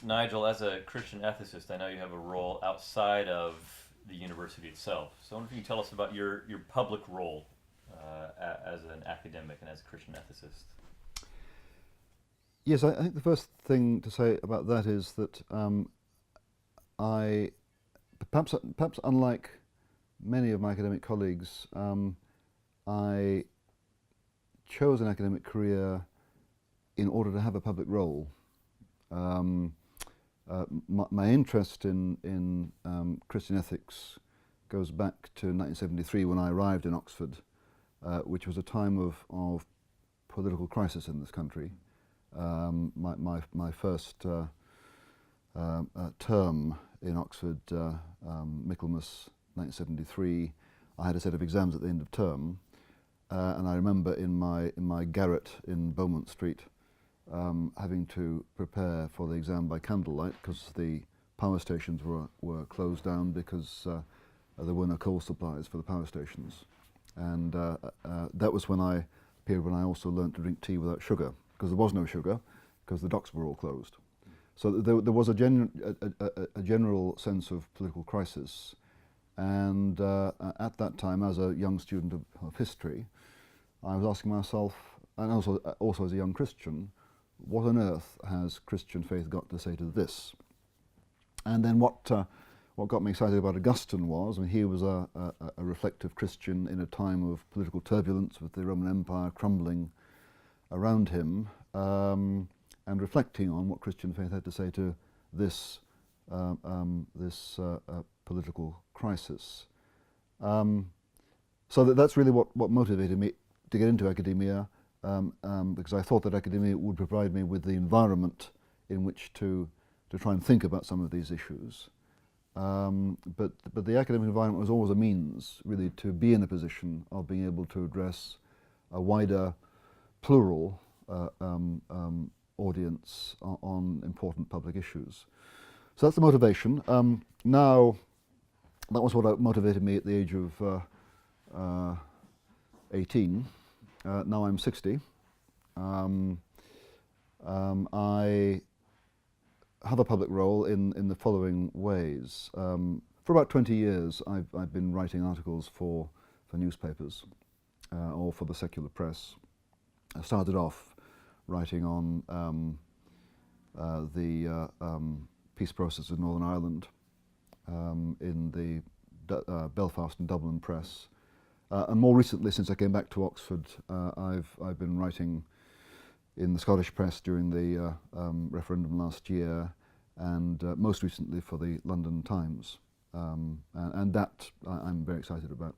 Nigel, as a Christian ethicist, I know you have a role outside of the university itself. So I wonder if you can tell us about your public role as an academic and as a Christian ethicist. Yes, I think the first thing to say about that is that I, perhaps unlike many of my academic colleagues, I chose an academic career in order to have a public role. Um, my interest in Christian ethics goes back to 1973 when I arrived in Oxford, which was a time of political crisis in this country. My first term in Oxford, Michaelmas 1973, I had a set of exams at the end of term, and I remember in my garret in Beaumont Street having to prepare for the exam by candlelight because the power stations were closed down because there were no coal supplies for the power stations, and that was when I period when I also learnt to drink tea without sugar, because there was no sugar, because the docks were all closed. So there was a general sense of political crisis, and at that time, as a young student of history, I was asking myself, and also as a young Christian, what on earth has Christian faith got to say to this? And then what got me excited about Augustine was, I mean, he was a reflective Christian in a time of political turbulence with the Roman Empire crumbling around him, and reflecting on what Christian faith had to say to this political crisis. So that's really what motivated me to get into academia, because I thought that academia would provide me with the environment in which to try and think about some of these issues. But the academic environment was always a means, really, to be in a position of being able to address a wider, plural audience on important public issues. So that's the motivation. Now, that was what motivated me at the age of 18. Now I'm 60. I have a public role in the following ways. For about 20 years, I've been writing articles for newspapers or for the secular press. I started off writing on the peace process in Northern Ireland in the Belfast and Dublin press. And more recently, since I came back to Oxford, I've been writing in the Scottish press during the referendum last year, and most recently for the London Times. And that I'm very excited about.